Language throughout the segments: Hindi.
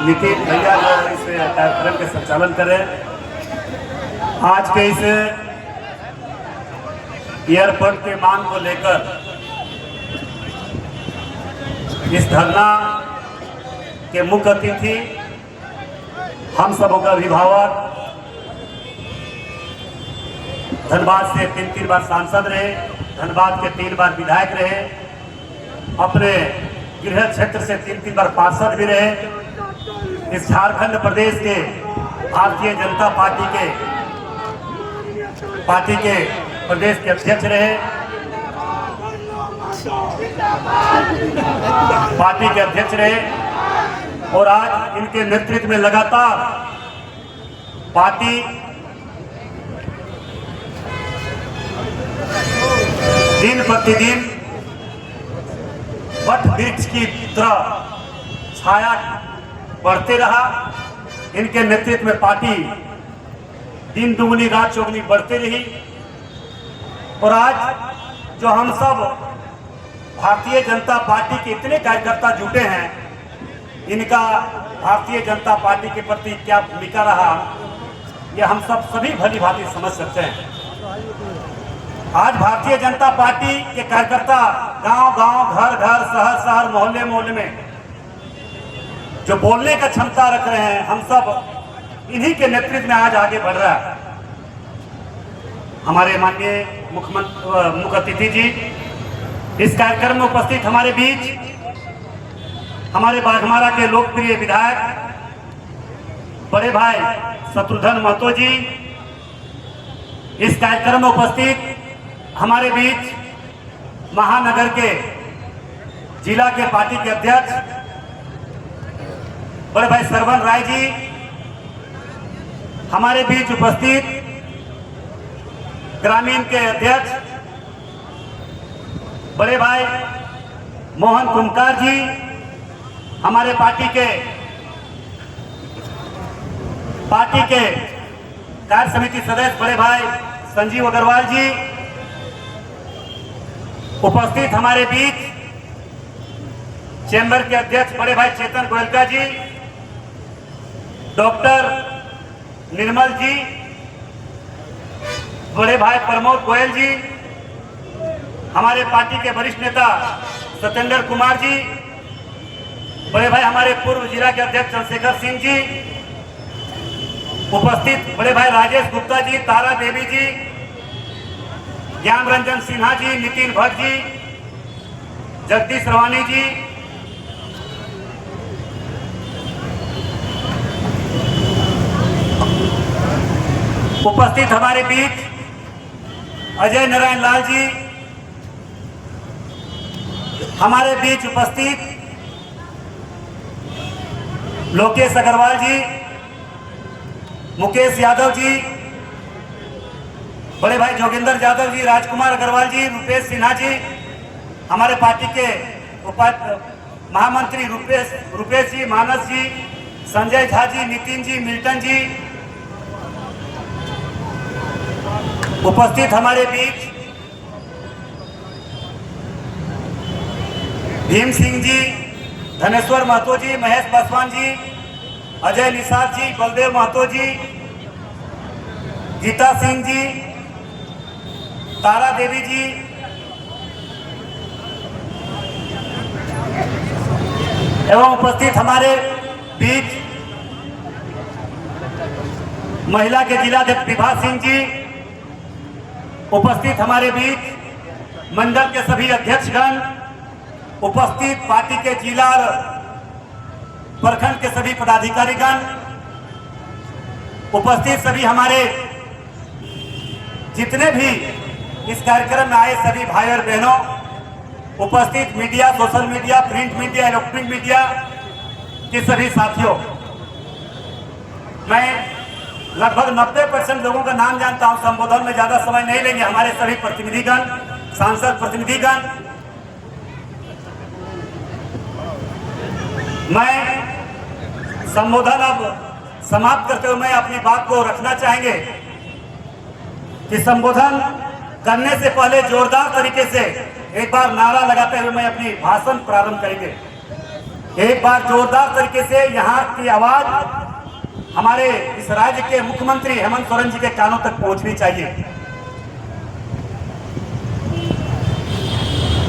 नितिन भैया जो इस कार्यक्रम के संचालन कर रहे हैं। आज के इस एयरपोर्ट के मांग को लेकर इस धरना के मुख्य अतिथि हम सबों का अभिभावक, धनबाद से 3 बार सांसद रहे, धनबाद के 3 बार विधायक रहे, अपने गृह क्षेत्र से 3 बार पार्षद भी रहे, इस झारखंड प्रदेश के भारतीय जनता पार्टी के प्रदेश के अध्यक्ष रहे, और आज इनके नेतृत्व में लगातार पार्टी दिन प्रतिदिन वट वृक्ष की तरह छाया बढ़ते रहा। इनके नेतृत्व में पार्टी दिन दुगनी रात चौगुनी बढ़ती रही, और आज जो हम सब भारतीय जनता पार्टी के इतने कार्यकर्ता जुटे हैं, इनका भारतीय जनता पार्टी के प्रति क्या भूमिका रहा, ये हम सब सभी भली भांति समझ सकते हैं। आज भारतीय जनता पार्टी के कार्यकर्ता गांव-गांव, घर-घर, शहर-शहर, मोहल्ले-मोहल्ले में जो बोलने का क्षमता रख रहे हैं, हम सब इन्हीं के नेतृत्व में आज आगे बढ़ रहा है। हमारे माननीय मुख्य अतिथि जी इस कार्यक्रम में उपस्थित हमारे बीच हमारे बाघमारा के लोकप्रिय विधायक बड़े भाई शत्रुघ्न महतो जी, इस कार्यक्रम में उपस्थित हमारे बीच महानगर के जिला के पार्टी के अध्यक्ष बड़े भाई सरवन राय जी, हमारे बीच उपस्थित ग्रामीण के अध्यक्ष बड़े भाई मोहन कुमकार जी, हमारे पार्टी के कार्य समिति सदस्य बड़े भाई संजीव अग्रवाल जी, उपस्थित हमारे बीच चैम्बर के अध्यक्ष बड़े भाई चेतन गोयलका जी, डॉक्टर निर्मल जी, बड़े भाई प्रमोद गोयल जी, हमारे पार्टी के वरिष्ठ नेता सत्येंद्र कुमार जी, बड़े भाई हमारे पूर्व जिला के अध्यक्ष चंद्रशेखर सिंह जी, उपस्थित बड़े भाई राजेश गुप्ता जी, तारा देवी जी, ज्ञान रंजन सिन्हा जी, नितिन भट्ट जी, जगदीश रवानी जी, उपस्थित हमारे बीच अजय नारायण लाल जी, हमारे बीच उपस्थित लोकेश अग्रवाल जी, मुकेश यादव जी, बड़े भाई जोगिंदर यादव जी, राजकुमार अग्रवाल जी, रुपेश सिन्हा जी, हमारे पार्टी के महामंत्री रुपेश जी, मानस जी, संजय झा जी, नितिन जी, मिल्टन जी, उपस्थित हमारे बीच भीम सिंह जी, धनेश्वर महतो जी, महेश पासवान जी, अजय निषाद जी, बलदेव महतो जी, गीता सिंह जी, तारा देवी जी, एवं उपस्थित हमारे बीच महिला के जिलाध्यक्ष विभा सिंह जी, उपस्थित हमारे बीच मंडल के सभी अध्यक्षगण, उपस्थित पार्टी के जिला और प्रखंड के सभी पदाधिकारीगण, उपस्थित सभी हमारे जितने भी इस कार्यक्रम में आए सभी भाई और बहनों, उपस्थित media, social media, print media, electronic media के सभी साथियों, मैं लगभग 90% लोगों का नाम जानता हूं। संबोधन में ज्यादा समय नहीं लेंगे। हमारे सभी प्रतिनिधिगण, सांसद प्रतिनिधिगण, मैं संबोधन अब समाप्त करते हुए मैं अपनी बात को रखना चाहेंगे कि संबोधन करने से पहले जोरदार तरीके से एक बार नारा लगाते हुए मैं अपनी भाषण प्रारंभ करेंगे। एक बार जोरदार तरीके से यहाँ की आवाज हमारे इस राज्य के मुख्यमंत्री हेमंत सोरेन जी के कानों तक पहुंचनी चाहिए।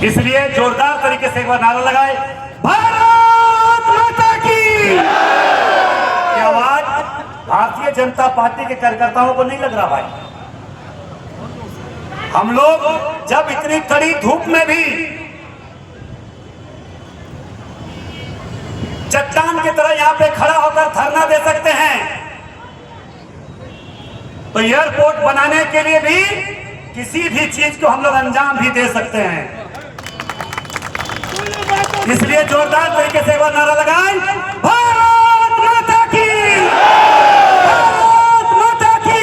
इसलिए जोरदार तरीके से एक बार नारा लगाए, भारत माता की। ये आवाज भारतीय जनता पार्टी के कार्यकर्ताओं को नहीं लग रहा भाई। हम लोग जब इतनी कड़ी धूप में भी चट्टान की तरह यहां पे खड़ा होकर धरना दे सकते हैं, तो एयरपोर्ट बनाने के लिए भी किसी भी चीज को हम लोग अंजाम भी दे सकते हैं। इसलिए जोरदार तरीके से एक बार नारा लगाएं, भारत माता की, भारत माता की,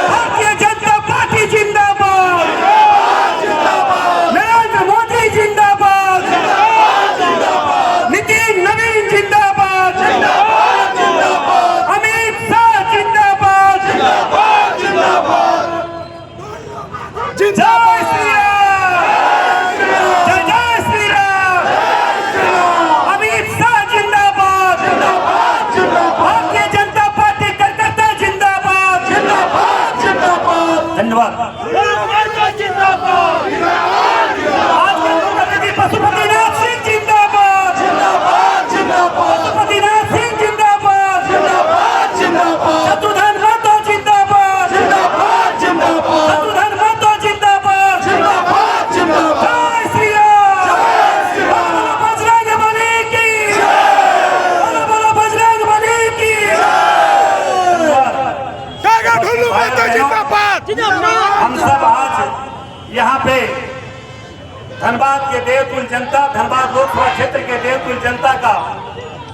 भारतीय जनता पार्टी जिंदाबाद, नरेंद्र मोदी जिंदाबाद, नितिन नवीन जिंदाबाद, अमित शाह जिंदाबाद, जय श्री राम, जय जय श्री राम, अमित शाह जिंदाबाद, भारतीय जनता पार्टी कार्यकर्ता जिंदाबाद, धन्यवाद। आज के मुख्यमंत्री पशुपतिनाथ सिंह जिंदाबाद, पशुपतिनाथ सिंह जिंदाबाद, शत्रुघ्न महतो जिंदाबाद, शत्रुघ्न महतो जिंदाबाद, जय श्री राम, बोलो बजरंग बली की, बोलो बजरंग बली की। हम सब आज यहाँ पे धनबाद के देवतुल जनता, धनबाद लोकसभा क्षेत्र के देवतुल जनता का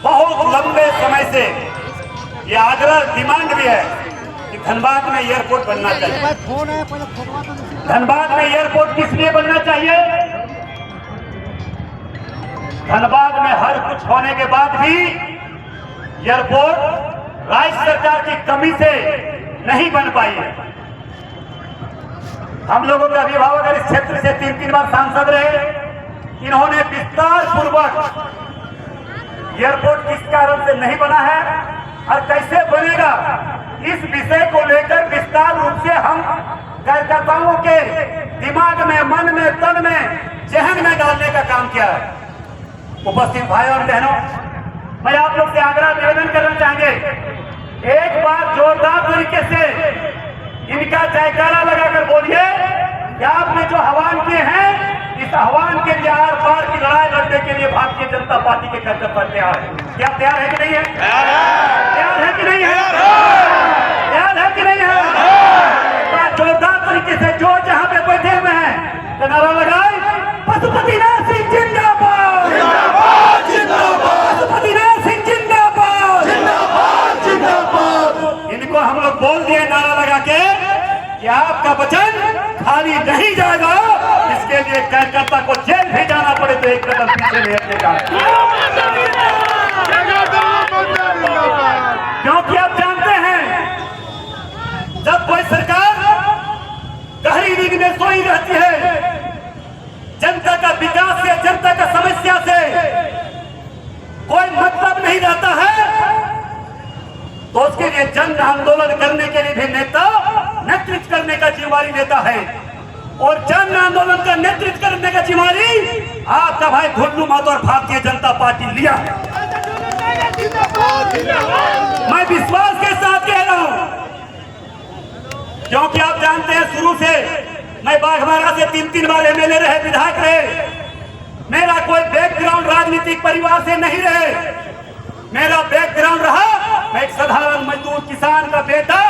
बहुत लंबे समय से ये आग्रह डिमांड भी है कि धनबाद में एयरपोर्ट बनना चाहिए। धनबाद में एयरपोर्ट किस लिए बनना चाहिए? धनबाद में हर कुछ होने के बाद भी एयरपोर्ट राज्य सरकार की कमी से नहीं बन पाई है। हम लोगों के अभिभावक इस क्षेत्र से 3-3 बार सांसद रहे, इन्होंने विस्तार पूर्वक एयरपोर्ट किस कारण से नहीं बना है और कैसे बनेगा, इस विषय को लेकर विस्तार रूप से हम कार्यकर्ताओं के दिमाग में, मन में, तन में, जहन में डालने का काम किया है। उपस्थित भाइयों और बहनों, मैं आप लोग से आग्रह निवेदन करना चाहेंगे, एक बार जोरदार तरीके से इनका जयकारा लगाकर बोलिए कि आपने जो आह्वान किए हैं, इस आह्वान के लिए आर पार की लड़ाई लड़ने के लिए भारतीय जनता पार्टी के कार्यकर्ता तैयार है। क्या तैयार है कि नहीं है? तैयार है कि नहीं है? तैयार है कि नहीं है? जोरदार तरीके से जो जहां पे बैठे हुए हैं तो नारा लगाए, पशुपतिनाथ सिंह जिंदाबाद, पशुपतिनाथ सिंह जिंदाबाद, इनको हम लोग बोल दिए नारा लगा के कि आपका वचन खाली नहीं जाएगा। इसके लिए कार्यकर्ता को जेल भी जाना पड़े तो एक कदम पीछे नहीं हटेगा, क्योंकि आप जानते हैं जब कोई सरकार गहरी नींद में सोई रहती है, जनता का विकास से, जनता का समस्या से कोई मतलब नहीं रहता है, तो उसके लिए जन आंदोलन करने के लिए भी नेता नेतृत्व करने का जिम्मेवारी लेता है। और जन आंदोलन का नेतृत्व करने का जिम्मेवारी आपका भाई ढुल्लू महतो और भारतीय जनता पार्टी लिया है। मैं विश्वास के साथ कह रहा हूं, क्योंकि आप जानते हैं शुरू से मैं बाघमारा से 3-3 बार एमएलए रहे, विधायक रहे, मेरा कोई बैकग्राउंड राजनीतिक परिवार से नहीं रहे। मेरा बैकग्राउंड रहा, मैं एक साधारण मजदूर किसान का बेटा।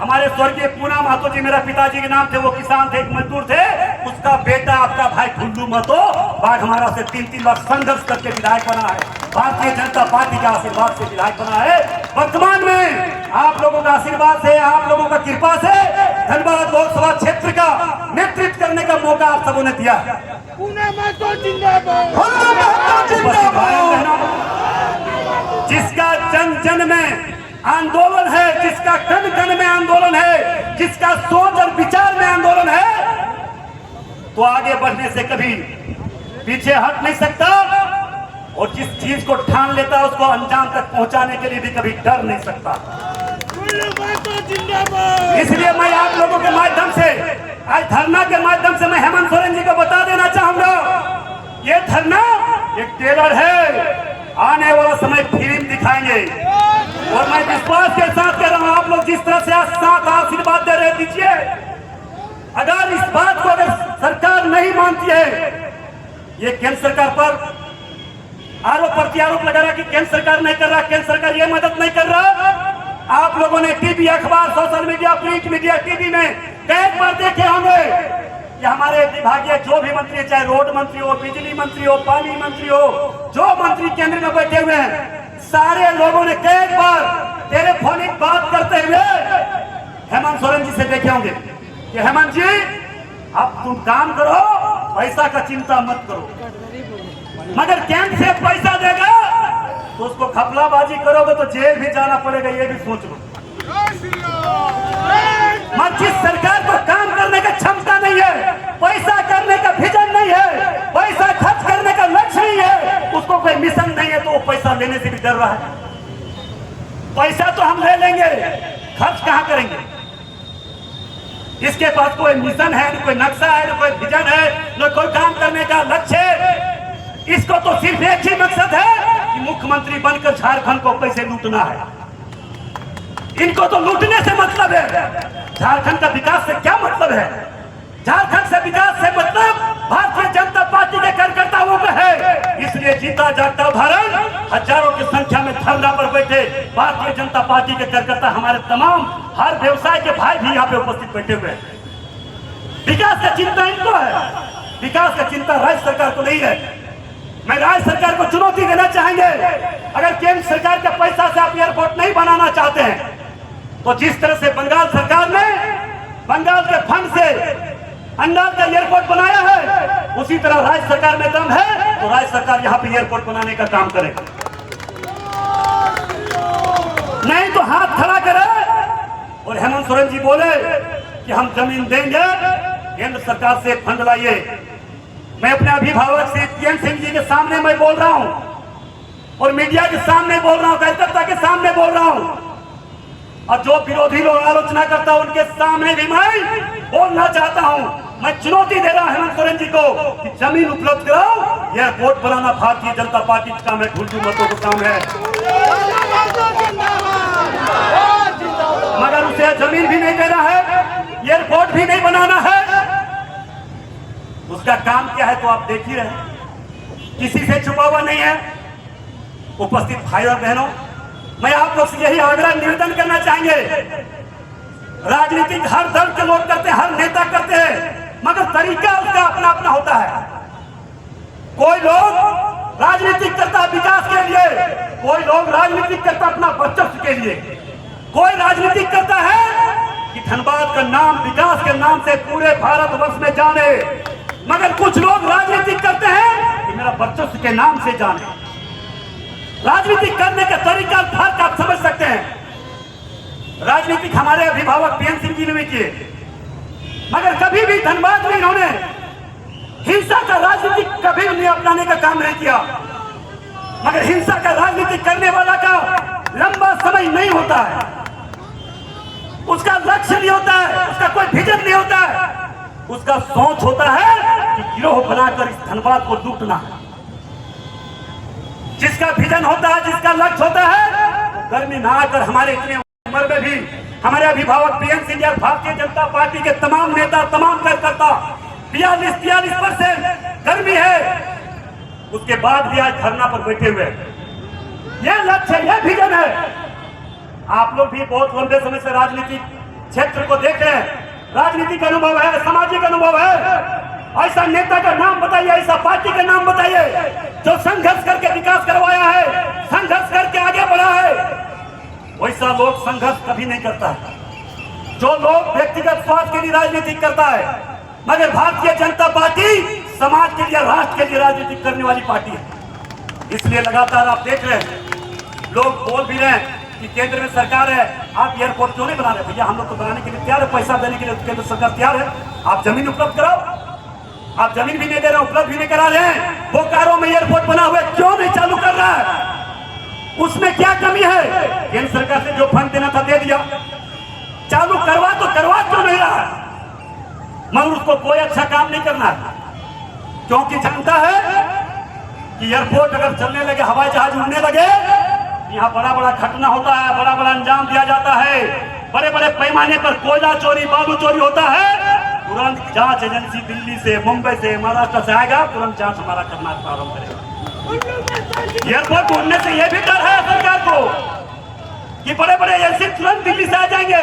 हमारे स्वर्गीय पूना महतो जी मेरा पिताजी के नाम थे, वो किसान थे, एक मजदूर थे, उसका बेटा आपका भाई ढुल्लू महतो बाघमारा से 3-3 बार संघर्ष करके विधायक बना है, भारतीय जनता पार्टी के आशीर्वाद से विधायक बना है। वर्तमान में आप लोगों का आशीर्वाद से, आप लोगों का कृपा से धनबाद लोकसभा क्षेत्र का नेतृत्व करने का मौका आप सबों ने दिया। जिसका जन जन में आंदोलन है, जिसका कण कण में आंदोलन है, जिसका सोच और विचार में आंदोलन है, तो आगे बढ़ने से कभी पीछे हट नहीं सकता। और जिस चीज को ठान लेता है उसको अंजाम तक पहुंचाने के लिए भी कभी डर नहीं सकता। इसलिए मैं आप लोगों के माध्यम से, आज धरना के माध्यम से मैं हेमंत सोरेन जी को बता देना चाहूंगा, ये धरना एक ट्रेलर है, आने वाला समय फिल्म दिखाएंगे। और मैं विश्वास के साथ कह रहा हूं, आप लोग जिस तरह से आज साथ आशीर्वाद दे रहे दीजिए, अगर इस बात को अगर सरकार नहीं मानती है, ये केंद्र सरकार पर आरोप प्रत्यारोप लगा रहा कि केंद्र सरकार नहीं कर रहा, केंद्र सरकार ये मदद नहीं कर रहा। आप लोगों ने टीवी, अखबार, social media, print media, TV में कई बार देखे होंगे कि हमारे विभागीय जो भी मंत्री, चाहे रोड मंत्री हो, बिजली मंत्री हो, पानी मंत्री हो, जो मंत्री केंद्र में बैठे हुए हैं, सारे लोगों ने कई बार टेलीफोनिक बात करते हुए हेमंत सोरेन जी से देखे होंगे कि हेमंत जी अब तुम काम करो, पैसा का चिंता मत करो, मगर केंद्र से पैसा देगा तो उसको खपलाबाजी करोगे तो जेल भी जाना पड़ेगा, ये भी सोच लो। जिस सरकार को काम करने का क्षमता नहीं है, पैसा करने का विजन नहीं है, पैसा खर्च करने का लक्ष्य नहीं है, उसको कोई मिशन नहीं है, तो वो पैसा लेने से भी डर रहा है। पैसा तो हम ले लेंगे, खर्च कहां करेंगे? इसके पास कोई मिशन है, न कोई नक्शा है, न कोई विजन है, न कोई काम करने का लक्ष्य है। इसको तो सिर्फ एक ही मकसद है कि मुख्यमंत्री बनकर झारखंड को कैसे लूटना है। इनको तो लूटने से मतलब है, झारखंड का विकास से क्या मतलब है? झारखंड से विकास से मतलब भारतीय जनता पार्टी के कार्यकर्ताओं का है। इसलिए जीता जागता उदाहरण, हजारों की संख्या में धरना पर बैठे भारतीय जनता पार्टी के कार्यकर्ता, हमारे तमाम हर व्यवसाय के भाई भी यहाँ पे उपस्थित बैठे हुए हैं। विकास का चिंता इनको है, विकास का चिंता राज्य सरकार को नहीं है। मैं राज्य सरकार को चुनौती देना चाहेंगे, अगर केंद्र सरकार के पैसा से आप एयरपोर्ट नहीं बनाना चाहते हैं, तो जिस तरह से बंगाल सरकार ने बंगाल के फंड से अंडाल का एयरपोर्ट बनाया है, उसी तरह राज्य सरकार में दम है तो राज्य सरकार यहाँ पे एयरपोर्ट बनाने का काम करे, नहीं तो हाथ खड़ा करे। और हेमंत सोरेन जी बोले कि हम जमीन देंगे, केंद्र सरकार से फंड लाइए। मैं अपने अभिभावक से टीएन सिंह जी के सामने मैं बोल रहा हूं और मीडिया के सामने बोल रहा हूं, कार्यकर्ता के सामने बोल रहा हूं, और जो विरोधी लोग आलोचना करता हूं उनके सामने भी मैं बोलना चाहता हूं। मैं चुनौती दे रहा हूं हेमंत सोरेन जी को कि जमीन उपलब्ध कराओ, यह वोट बनाना भारतीय जनता पार्टी का काम है, ढुलझू मतों का काम है। मगर उसे जमीन भी नहीं देना है, एयरपोर्ट भी नहीं बनाना है, उसका काम क्या है तो आप देख ही रहे, किसी से छुपा हुआ नहीं है। उपस्थित भाई और बहनों, मैं आप लोग से यही आग्रह निवेदन करना चाहेंगे, राजनीतिक हर दल के लोग करते हैं, हर नेता करते हैं, मगर तरीका उसका अपना अपना होता है। कोई लोग राजनीतिक करता है विकास के लिए, कोई लोग राजनीतिक करता अपना वर्चस्व के लिए, कोई राजनीतिक करता है कि धनबाद का नाम विकास के नाम से पूरे भारतवर्ष में जाने, मगर कुछ लोग राजनीति करते हैं कि मेरा वर्चस्व के नाम से जाने। राजनीति करने का तरीका फर्क आप समझ सकते हैं। राजनीतिक हमारे अभिभावक टीएन सिंह जी ने भी किए, मगर कभी भी धनबाद में इन्होंने हिंसा का राजनीति कभी नहीं अपनाने का काम नहीं किया। मगर हिंसा का राजनीति करने वाला का लंबा समय नहीं होता है, उसका लक्ष्य नहीं होता है, उसका कोई विजन नहीं होता है, उसका सोच होता है कि गिरोह बनाकर इस धनबाद को लूटना है। जिसका विजन होता है, जिसका लक्ष्य होता है, गर्मी ना आकर हमारे इतने उम्र में भी हमारे अभिभावक टीएन सिंह या भारतीय जनता पार्टी के तमाम नेता, तमाम कार्यकर्ता 42-43% गर्मी है, उसके बाद भी आज धरना पर बैठे हुए। यह लक्ष्य, यह विजन है। आप लोग भी बहुत लंबे समय से राजनीतिक क्षेत्र को देख रहे हैं, राजनीतिक अनुभव है, सामाजिक अनुभव है। ऐसा नेता का नाम बताइए, ऐसा पार्टी का नाम बताइए जो संघर्ष करके विकास करवाया है, संघर्ष करके आगे बढ़ा है। वैसा लोग संघर्ष कभी नहीं करता है। जो लोग व्यक्तिगत स्वार्थ के लिए राजनीति करता है, मगर भारतीय जनता पार्टी समाज के लिए, राष्ट्र के लिए राजनीति करने वाली पार्टी है। इसलिए लगातार आप देख रहे हैं, लोग बोल भी रहे हैं कि केंद्र में सरकार है, आप एयरपोर्ट क्यों नहीं बना रहे? भैया हम लोग तो बनाने के लिए तैयार है, पैसा देने के लिए केंद्र सरकार तैयार है, आप जमीन उपलब्ध कराओ। आप जमीन भी नहीं दे रहे, उपलब्ध भी नहीं करा रहे हैं। बोकारो में एयरपोर्ट बना हुआ है, क्यों नहीं चालू कर रहा है? उसमें क्या कमी है? केंद्र सरकार से जो फंड देना था दे दिया, चालू करवा तो करवा क्यों नहीं रहा? मगर उसको कोई अच्छा काम नहीं करना है, क्योंकि जानता है कि एयरपोर्ट अगर चलने लगे, हवाई जहाज उड़ने लगे, यहाँ बड़ा बड़ा घटना होता है, बड़ा बड़ा अंजाम दिया जाता है, बड़े बड़े पैमाने पर कोयला चोरी, बालू चोरी होता है। तुरंत जांच एजेंसी दिल्ली से, मुंबई से, महाराष्ट्र से आएगा, तुरंत जांच हमारा करना प्रारंभ करेगा। एयरपोर्ट उड़ने से यह भी डर है सरकार को कि बड़े बड़े एजेंसी तुरंत दिल्ली से आ जाएंगे।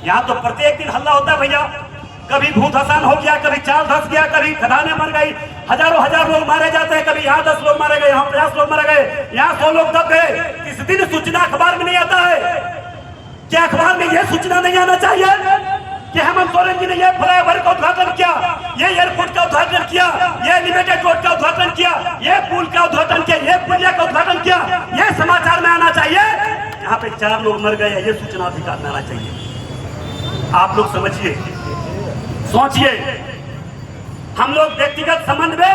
यहाँ तो प्रत्येक दिन हल्ला होता है भैया, कभी भूत हसान हो गया, कभी चाल धस गया, कभी खदानें मर गई, हजारों हजार लोग मारे जाते हैं, कभी यहाँ 10 लोग मारे गए, यहाँ 50 लोग मारे गए, यहाँ 100 लोग दब गए। किस दिन सूचना अखबार में नहीं आता है? क्या अखबार में यह सूचना नहीं आना चाहिए कि हेमंत सोरेन जी ने यह फ्लाईओवर का उद्घाटन किया, ये एयरपोर्ट का उद्घाटन किया, ये लिमिटेड रोड का उद्घाटन किया, ये पुल का उद्घाटन किया, ये पुलिया का उद्घाटन किया? ये समाचार में आना चाहिए। यहाँ पे 4 लोग मर गए, ये सूचना अधिकार में आना चाहिए। आप लोग समझिए, सोचिए, हम लोग व्यक्तिगत संबंध में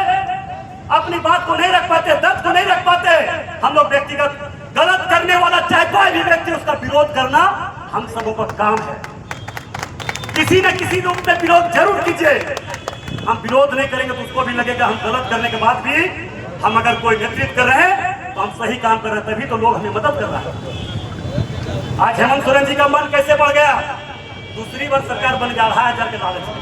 अपनी बात को नहीं रख पाते, दर्द को नहीं रख पाते। हम लोग व्यक्तिगत गलत करने वाला चाहे कोई भी व्यक्ति, उसका विरोध करना हम सबों का काम है। किसी न किसी रूप में विरोध जरूर कीजिए। हम विरोध नहीं करेंगे तो उसको भी लगेगा हम गलत करने के बाद भी हम अगर कोई नेतृत्व कर रहे हैं तो हम सही काम कर रहे हैं, तभी तो लोग हमें मदद कर रहा है। आज हेमंत सोरेन जी का मन कैसे बढ़ गया? दूसरी बार सरकार बन गया 2,500 के लालच में।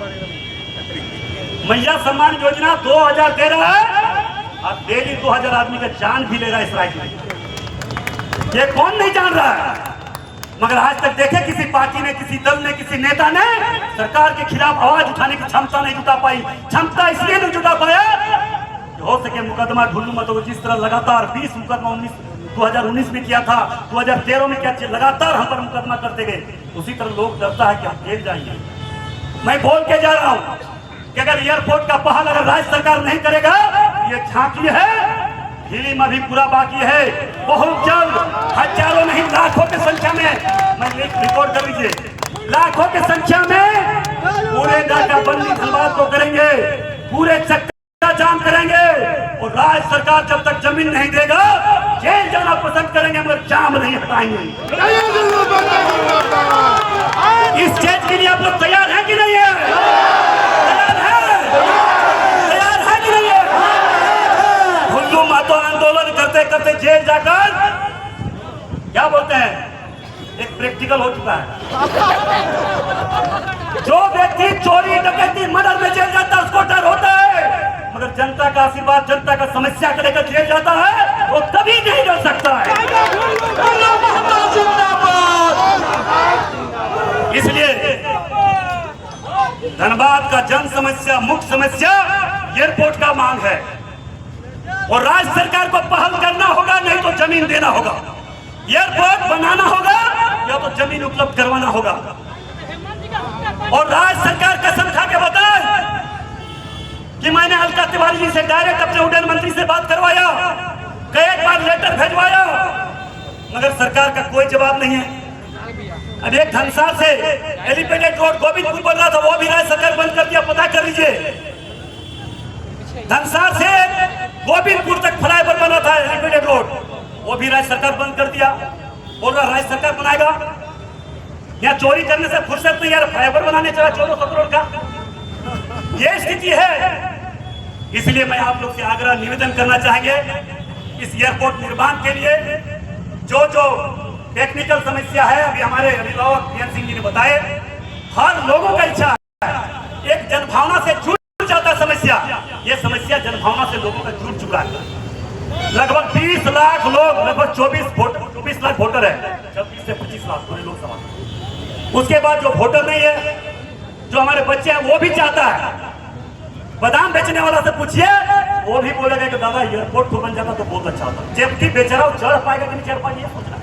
मैया सम्मान योजना 2000 दे रहा है और डेली 2000 आदमी का जान भी ले रहा है इस राज्य में। ये कौन नहीं जान रहा है? मगर आज तक देखे किसी पार्टी ने, किसी दल ने, किसी नेता ने सरकार के खिलाफ आवाज उठाने की क्षमता नहीं जुटा पाई। क्षमता इसलिए नहीं जुटा पाया कि हो सके मुकदमा ढूंढू मत हो। जिस तरह लगातार 20 मुकदमा 2019 में किया था, 2013 में किया, लगातार हम पर मुकदमा करते गए, उसी तरह लोग डरता है कि हम जेल जाएंगे। मैं बोल के जा रहा हूं कि अगर एयरपोर्ट का पहल अगर राज्य सरकार नहीं करेगा, ये झांकी है, फिल्म अभी पूरा बाकी है। बहुत जल्द हजारों नहीं लाखों की संख्या में, मैं रिकॉर्ड कर लीजिए, लाखों की संख्या में पूरे नाकाबंदी धनबाद को करेंगे, पूरे चक्का जाम करेंगे और राज्य सरकार जब तक जमीन नहीं देगा जेल जाना पसंद करेंगे, मगर जाम नहीं हटाएंगे। इस चीज के लिए आप लोग तैयार हैं कि नहीं है? तैयार है कि नहीं है? हुल्लू मातो आंदोलन करते करते जेल जाकर क्या बोलते हैं, एक प्रैक्टिकल हो चुका है। जो व्यक्ति चोरी, डकैती, मर्डर में जेल जाता है उसको डर होता है, मगर जनता का आशीर्वाद, जनता का समस्या को लेकर जेल जाता है वो कभी नहीं डर सकता है। इसलिए धनबाद का जन समस्या, मुख्य समस्या एयरपोर्ट का मांग है और राज्य सरकार को पहल करना होगा, नहीं तो जमीन देना होगा। एयरपोर्ट बनाना होगा या तो जमीन उपलब्ध करवाना होगा। और राज्य सरकार कसम खा के बताए कि मैंने अलका तिवारी जी से डायरेक्ट अपने उड्डयन मंत्री से बात करवाया, कई बार लेटर भेजवाया, मगर सरकार का कोई जवाब नहीं है। अब एक धनसार से एलिवेटेड रोड गोविंदपुर बन रहा था, वो भी राज्य सरकार बंद कर दिया, पता कर लीजिए। धनसार से गोविंदपुर तक फ्लाईओवर बना था एलिवेटेड रोड, वो भी राज्य सरकार बंद कर दिया। बोल रहा राज्य सरकार बनाएगा। यहाँ चोरी करने से फुर्सत नहीं यार, फ्लाईओवर बनाने चला 1400 करोड़ का, ये स्थिति है। इसलिए मैं आप लोग से आग्रह निवेदन करना चाहेंगे, इस एयरपोर्ट निर्माण के लिए जो जो टेक्निकल समस्या है, अभी हमारे अभिभावक पीएन सिंह जी ने बताए, हर लोगों का इच्छा है, एक जनभावना से जुड़ जाता समस्या, ये समस्या जनभावना से लोगों का जुड़ चुका है। लगभग 20 लाख लोग, लगभग 24 लाख वोटर है, 24 से 25 लाख पूरे लोकसभा। उसके बाद जो वोटर नहीं है, जो हमारे बच्चे हैं, वो भी चाहता है। बादाम बेचने वाला से पूछिए, वो भी बोलेगा कि दादा एयरपोर्ट तो बन जाता तो बहुत अच्छा होता। जबकि बेचारा चढ़ पाएगा कि नहीं चढ़ पाएगा, ये सोचना।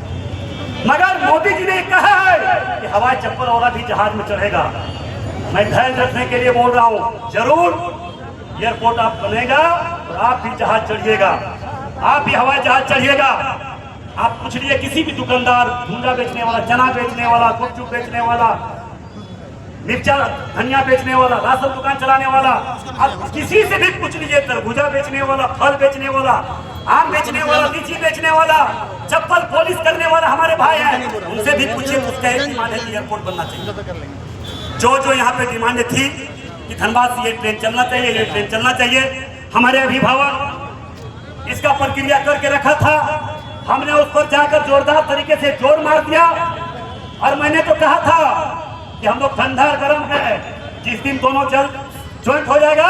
मगर मोदी जी ने कहा है कि हवाई चप्पल वाला भी जहाज में चढ़ेगा। मैं धैर्य रखने के लिए बोल रहा हूँ, जरूर एयरपोर्ट आप बनेगा और आप भी जहाज चढ़िएगा, आप भी हवाई जहाज चढ़िएगा। आप पूछ लीजिए किसी भी दुकानदार, भूंजा बेचने वाला, चना बेचने वाला, गुपचुप बेचने वाला, मिर्चा धनिया बेचने वाला, राशन दुकान चलाने वाला, अब किसी से भी पूछ लीजिए, तरबूजा बेचने वाला, फल बेचने वाला, आम बेचने वाला, लीची बेचने वाला, चप्पल पॉलिश करने वाला हमारे भाई हैं, उनसे भी पूछिए तो उसका एक डिमांड है कि एयरपोर्ट बनना चाहिए। जो जो यहाँ पे डिमांड थी कि धनबाद से ये ट्रेन चलना चाहिए, ये ट्रेन चलना चाहिए, हमारे अभिभावक इसका प्रक्रिया करके रखा था। हमने उस पर जाकर जोरदार तरीके से जोर मार दिया और मैंने तो कहा था कि हम लोग ठंडा गरम है, जिस दिन दोनों जल्द ज्वाइंट हो जाएगा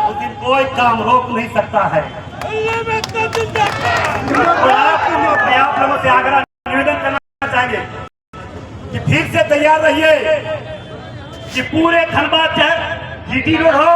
उस दिन कोई काम रोक नहीं सकता है। आप लोगों से आग्रह निवेदन करना चाहेंगे कि फिर से तैयार रहिए कि पूरे धनबाद चाहे जीटी रोड हो,